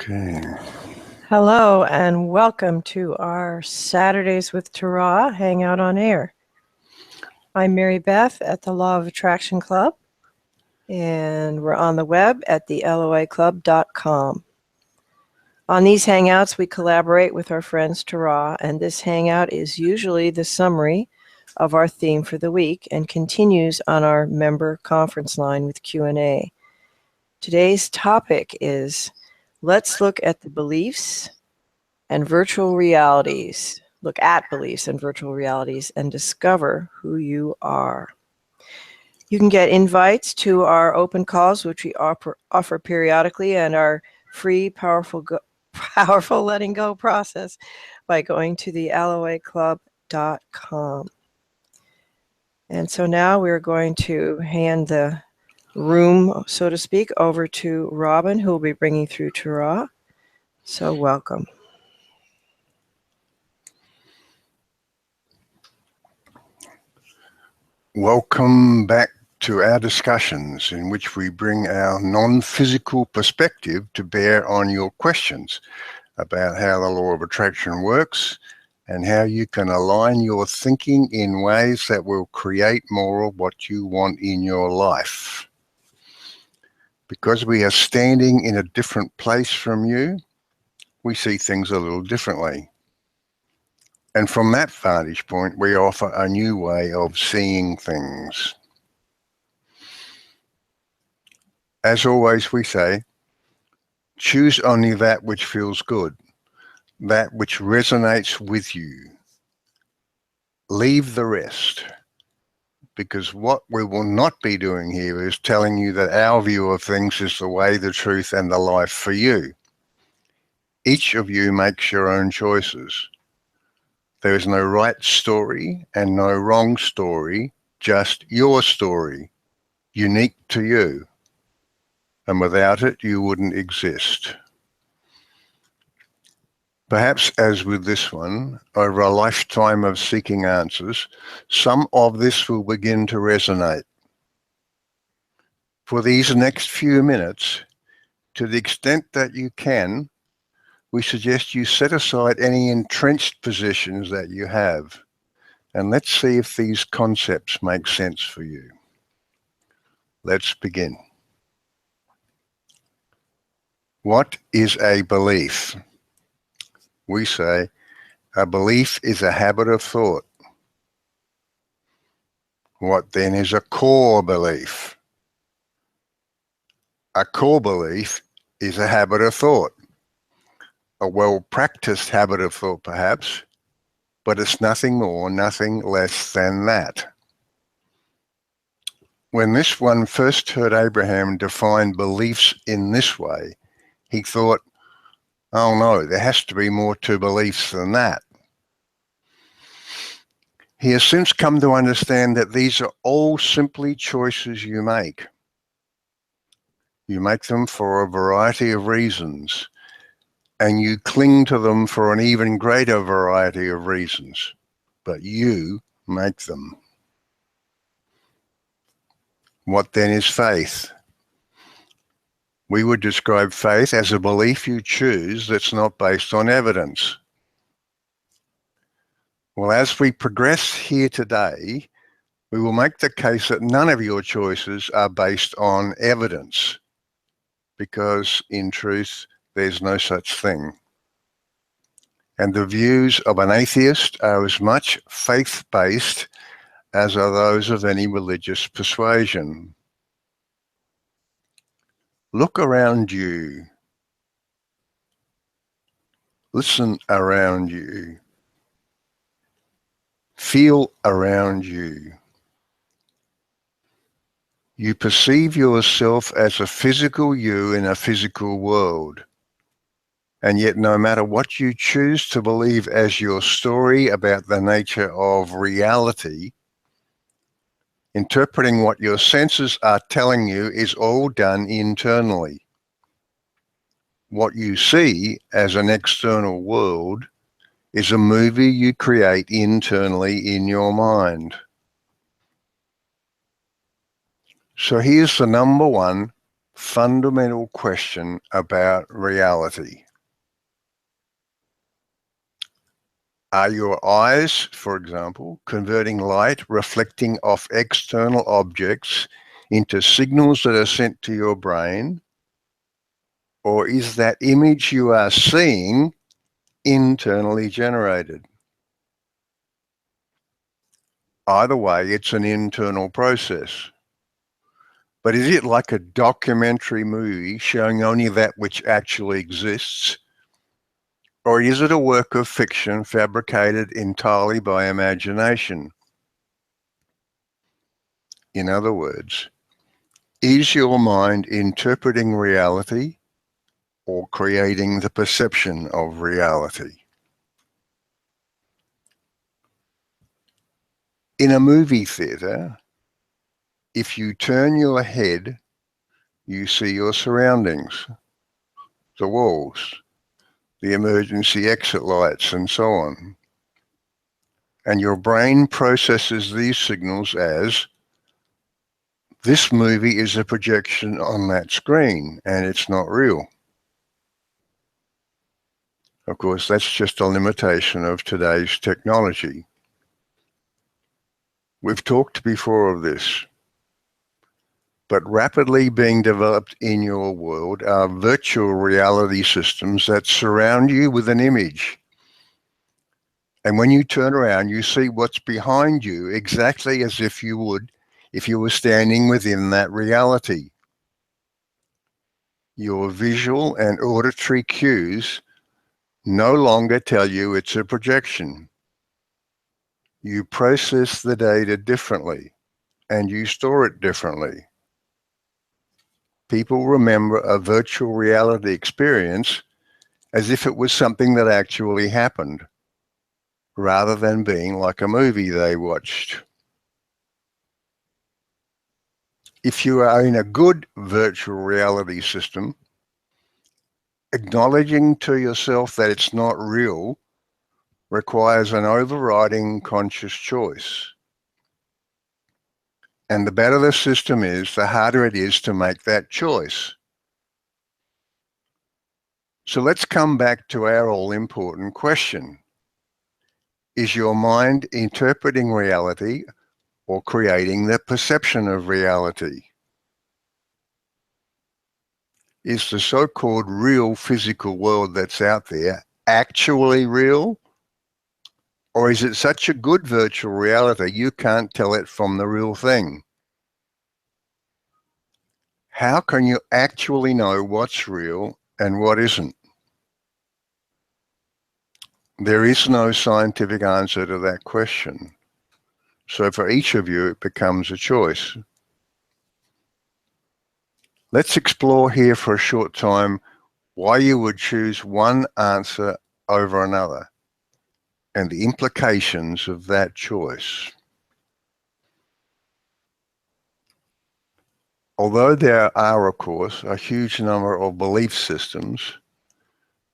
Okay. Hello and welcome to our Saturdays with Tara Hangout on Air. I'm Mary Beth at the Law of Attraction Club, and we're on the web at theloaclub.com. On these hangouts, we collaborate with our friends Tara, and this hangout is usually the summary of our theme for the week and continues on our member conference line with Q&A. Today's topic is let's look at the beliefs and virtual realities. Look at beliefs and virtual realities and discover who you are. You can get invites to our open calls, which we offer periodically, and our free, powerful letting go process by going to the loaclub.com. And so now we're going to hand the room, so to speak, over to Robin, who will be bringing through Tara. So welcome. Welcome back to our discussions in which we bring our non-physical perspective to bear on your questions about how the law of attraction works and how you can align your thinking in ways that will create more of what you want in your life. Because we are standing in a different place from you, we see things a little differently. And from that vantage point, we offer a new way of seeing things. As always, we say, choose only that which feels good, that which resonates with you. Leave the rest, because what we will not be doing here is telling you that our view of things is the way, the truth, and the life for you. Each of you makes your own choices. There is no right story and no wrong story, just your story, unique to you. And without it, you wouldn't exist. Perhaps as with this one, over a lifetime of seeking answers, some of this will begin to resonate. For these next few minutes, to the extent that you can, we suggest you set aside any entrenched positions that you have, and let's see if these concepts make sense for you. Let's begin. What is a belief? We say a belief is a habit of thought. What then is a core belief? A core belief is a habit of thought. A well-practiced habit of thought, perhaps, but it's nothing more, nothing less than that. When this one first heard Abraham define beliefs in this way, he thought, oh no, there has to be more to beliefs than that. He has since come to understand that these are all simply choices you make. You make them for a variety of reasons, and you cling to them for an even greater variety of reasons, but you make them. What then is faith? We would describe faith as a belief you choose that's not based on evidence. Well, as we progress here today, we will make the case that none of your choices are based on evidence, because in truth, there's no such thing. And the views of an atheist are as much faith-based as are those of any religious persuasion. Look around you. Listen around you. Feel around you. You perceive yourself as a physical you in a physical world. And yet no matter what you choose to believe as your story about the nature of reality, interpreting what your senses are telling you is all done internally. What you see as an external world is a movie you create internally in your mind. So here's the number one fundamental question about reality. Are your eyes, for example, converting light reflecting off external objects into signals that are sent to your brain? Or is that image you are seeing internally generated? Either way, it's an internal process. But is it like a documentary movie showing only that which actually exists? Or is it a work of fiction fabricated entirely by imagination? In other words, is your mind interpreting reality or creating the perception of reality? In a movie theater, if you turn your head, you see your surroundings, the walls, the emergency exit lights, and so on. And your brain processes these signals as, this movie is a projection on that screen and it's not real. Of course, that's just a limitation of today's technology. We've talked before of this, but rapidly being developed in your world are virtual reality systems that surround you with an image. And when you turn around, you see what's behind you exactly as if you would if you were standing within that reality. Your visual and auditory cues no longer tell you it's a projection. You process the data differently and you store it differently. People remember a virtual reality experience as if it was something that actually happened, rather than being like a movie they watched. If you are in a good virtual reality system, acknowledging to yourself that it's not real requires an overriding conscious choice. And the better the system is, the harder it is to make that choice. So let's come back to our all-important question. Is your mind interpreting reality or creating the perception of reality? Is the so-called real physical world that's out there actually real? Or is it such a good virtual reality you can't tell it from the real thing? How can you actually know what's real and what isn't? There is no scientific answer to that question. So for each of you, it becomes a choice. Let's explore here for a short time why you would choose one answer over another and the implications of that choice. Although there are, of course, a huge number of belief systems,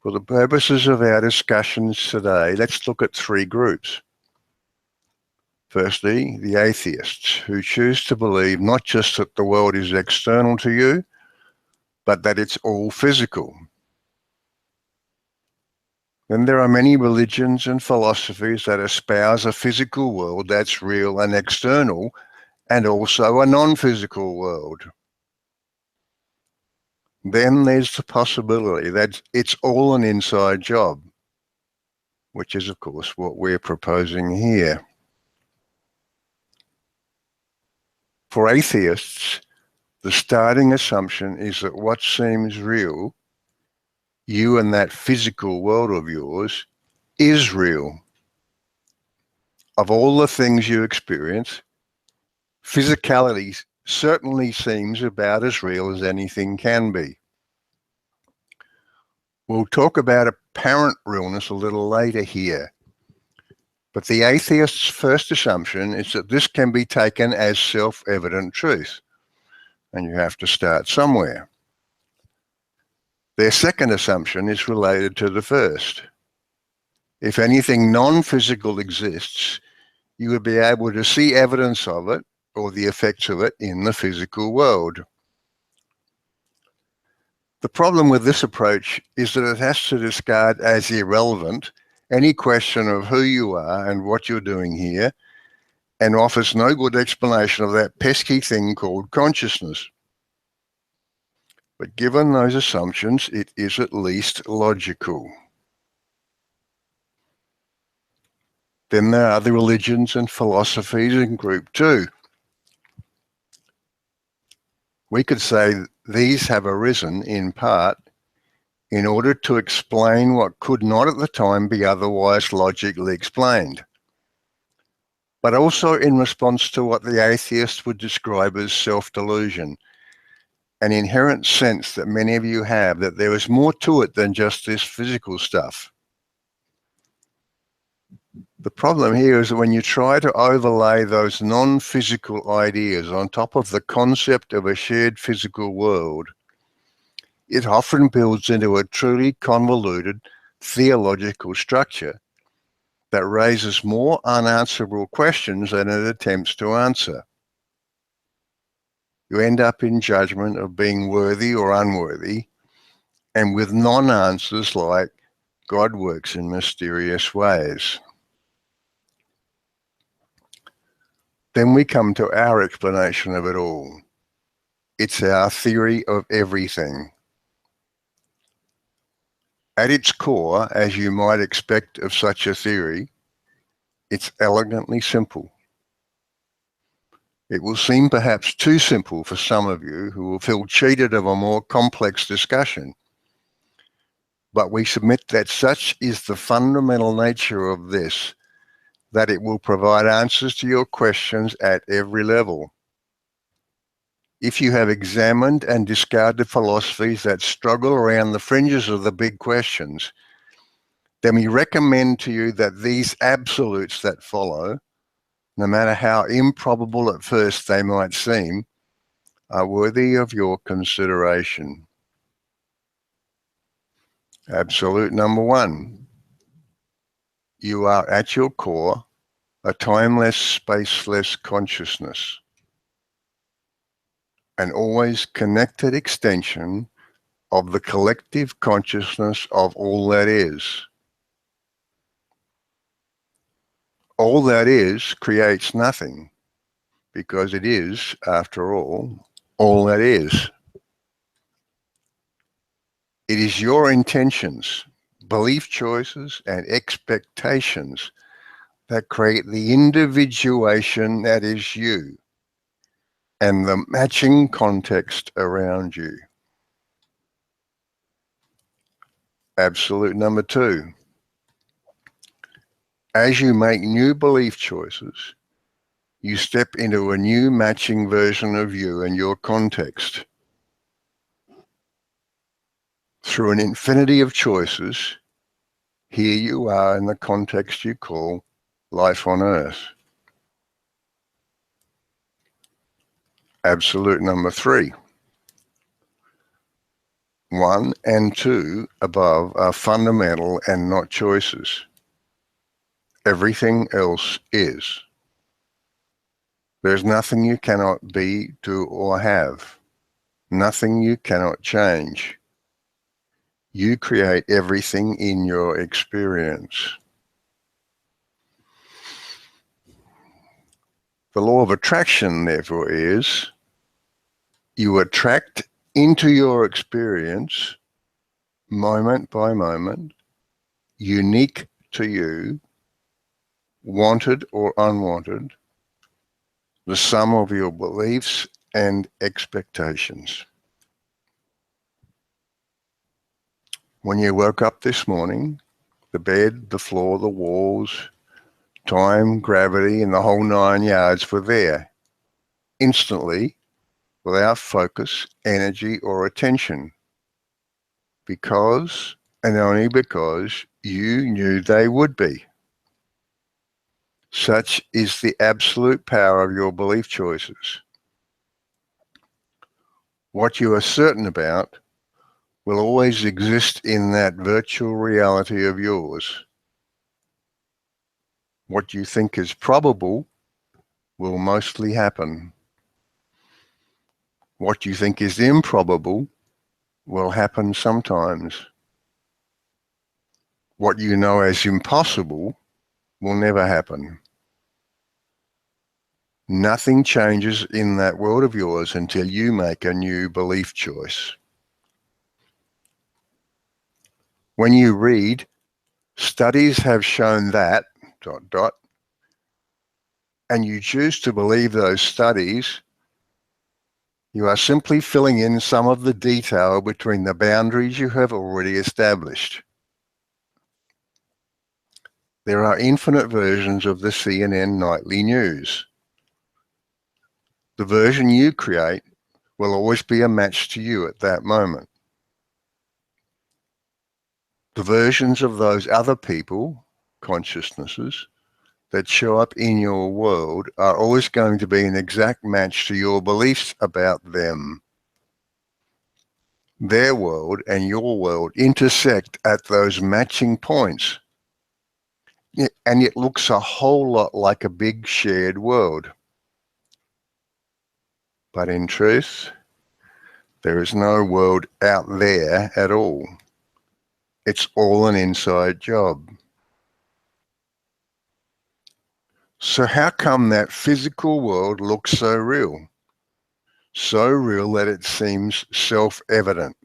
for the purposes of our discussions today, let's look at three groups. Firstly, the atheists, who choose to believe not just that the world is external to you, but that it's all physical. Then there are many religions and philosophies that espouse a physical world that's real and external, and also a non-physical world. Then there's the possibility that it's all an inside job, which is, of course, what we're proposing here. For atheists, the starting assumption is that what seems real, you and that physical world of yours, is real. Of all the things you experience, physicality certainly seems about as real as anything can be. We'll talk about apparent realness a little later here, but the atheist's first assumption is that this can be taken as self-evident truth, and you have to start somewhere. Their second assumption is related to the first. If anything non-physical exists, you would be able to see evidence of it or the effects of it in the physical world. The problem with this approach is that it has to discard as irrelevant any question of who you are and what you're doing here, and offers no good explanation of that pesky thing called consciousness. But given those assumptions, it is at least logical. Then there are the religions and philosophies in group 2. We could say these have arisen in part in order to explain what could not at the time be otherwise logically explained, but also in response to what the atheist would describe as self-delusion, an inherent sense that many of you have that there is more to it than just this physical stuff. The problem here is that when you try to overlay those non-physical ideas on top of the concept of a shared physical world, it often builds into a truly convoluted theological structure that raises more unanswerable questions than it attempts to answer. You end up in judgment of being worthy or unworthy, and with non-answers like God works in mysterious ways. Then we come to our explanation of it all. It's our theory of everything. At its core, as you might expect of such a theory, it's elegantly simple. It will seem perhaps too simple for some of you who will feel cheated of a more complex discussion. But we submit that such is the fundamental nature of this, that it will provide answers to your questions at every level. If you have examined and discarded philosophies that struggle around the fringes of the big questions, then we recommend to you that these absolutes that follow, no matter how improbable at first they might seem, are worthy of your consideration. Absolute number 1. You are at your core a timeless, spaceless consciousness, an always connected extension of the collective consciousness of all that is. All that is creates nothing, because it is, after all that is. It is your intentions, belief choices, and expectations that create the individuation that is you and the matching context around you. Absolute number 2. As you make new belief choices, you step into a new matching version of you and your context. Through an infinity of choices, here you are in the context you call life on Earth. Absolute number 3. 1 and 2 above are fundamental and not choices. Everything else is. There's nothing you cannot be, do, or have. Nothing you cannot change. You create everything in your experience. The law of attraction, therefore, is you attract into your experience, moment by moment, unique to you, wanted or unwanted, the sum of your beliefs and expectations. When you woke up this morning, the bed, the floor, the walls, time, gravity, and the whole 9 yards were there, instantly, without focus, energy, or attention, because, and only because, you knew they would be. Such is the absolute power of your belief choices. What you are certain about will always exist in that virtual reality of yours. What you think is probable will mostly happen. What you think is improbable will happen sometimes. What you know as impossible will never happen. Nothing changes in that world of yours until you make a new belief choice. When you read, studies have shown that, ... and you choose to believe those studies, you are simply filling in some of the detail between the boundaries you have already established. There are infinite versions of the CNN nightly news. The version you create will always be a match to you at that moment. The versions of those other people, consciousnesses, that show up in your world are always going to be an exact match to your beliefs about them. Their world and your world intersect at those matching points. And it looks a whole lot like a big shared world. But in truth, there is no world out there at all. It's all an inside job. So how come that physical world looks so real? So real that it seems self-evident.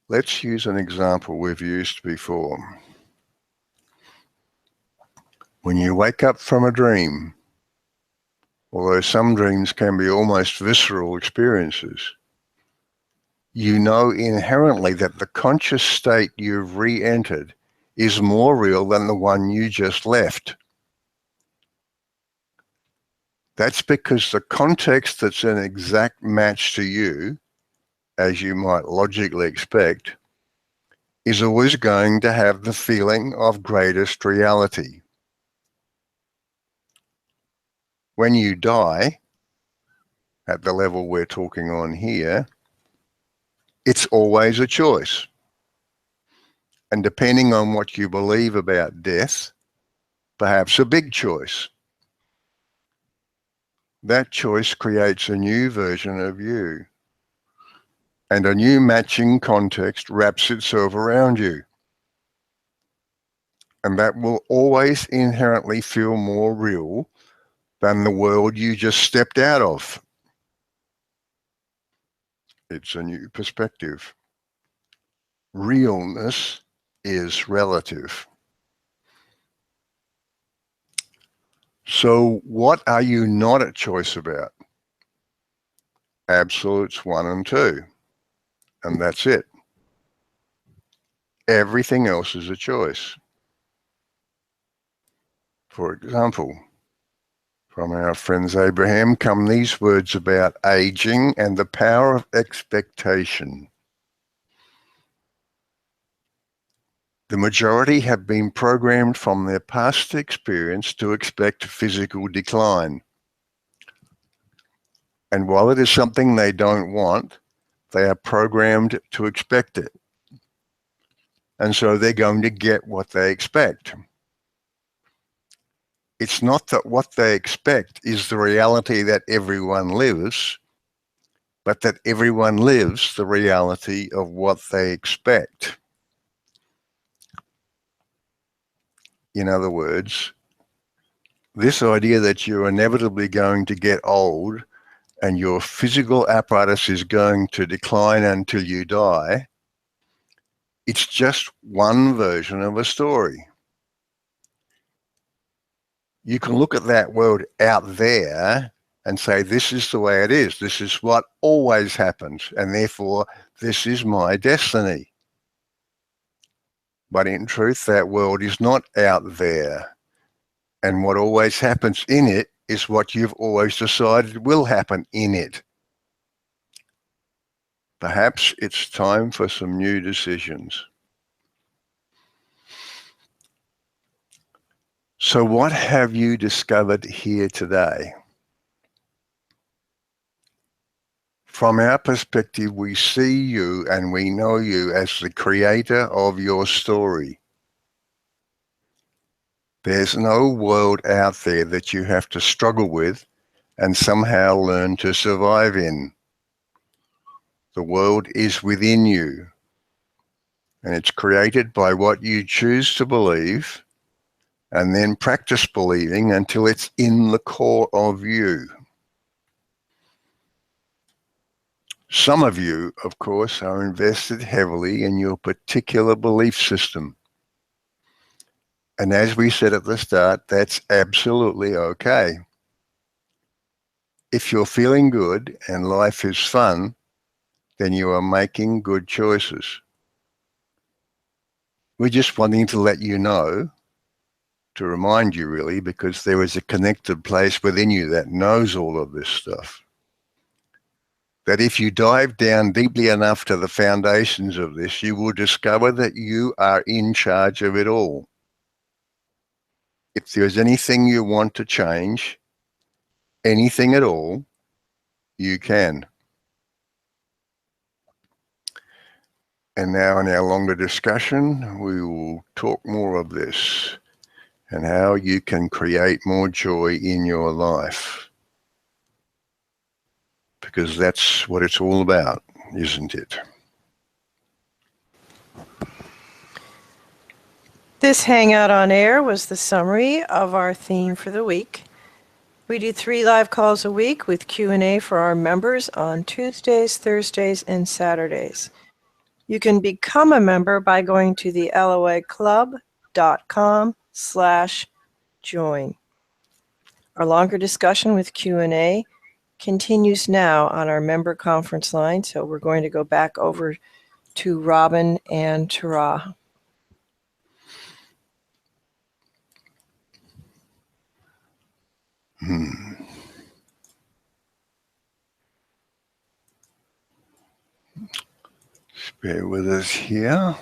Let's use an example we've used before. When you wake up from a dream, although some dreams can be almost visceral experiences, you know inherently that the conscious state you've re-entered is more real than the one you just left. That's because the context that's an exact match to you, as you might logically expect, is always going to have the feeling of greatest reality. When you die, at the level we're talking on here, it's always a choice. And depending on what you believe about death, perhaps a big choice. That choice creates a new version of you. And a new matching context wraps itself around you. And that will always inherently feel more real than the world you just stepped out of. It's a new perspective. Realness is relative. So what are you not at choice about? Absolutes 1 and 2. And that's it. Everything else is a choice. For example, from our friends Abraham come these words about aging and the power of expectation. The majority have been programmed from their past experience to expect physical decline. And while it is something they don't want, they are programmed to expect it. And so they're going to get what they expect. It's not that what they expect is the reality that everyone lives, but that everyone lives the reality of what they expect. In other words, this idea that you're inevitably going to get old and your physical apparatus is going to decline until you die, it's just one version of a story. You can look at that world out there and say, this is the way it is. This is what always happens, and therefore this is my destiny. But in truth, that world is not out there. And what always happens in it is what you've always decided will happen in it. Perhaps it's time for some new decisions. So what have you discovered here today? From our perspective, we see you and we know you as the creator of your story. There's no world out there that you have to struggle with and somehow learn to survive in. The world is within you, and it's created by what you choose to believe and then practice believing until it's in the core of you. Some of you, of course, are invested heavily in your particular belief system. And as we said at the start, that's absolutely okay. If you're feeling good and life is fun, then you are making good choices. We're just wanting to let you know, to remind you really, because there is a connected place within you that knows all of this stuff. That if you dive down deeply enough to the foundations of this, you will discover that you are in charge of it all. If there's anything you want to change, anything at all, you can. And now in our longer discussion, we will talk more of this and how you can create more joy in your life. Because that's what it's all about, isn't it? This Hangout on Air was the summary of our theme for the week. We do 3 live calls a week with Q&A for our members on Tuesdays, Thursdays, and Saturdays. You can become a member by going to the loaclub.com/join. Our longer discussion with Q&A continues now on our member conference line, so we're going to go back over to Robin and Tara. Bear with us here.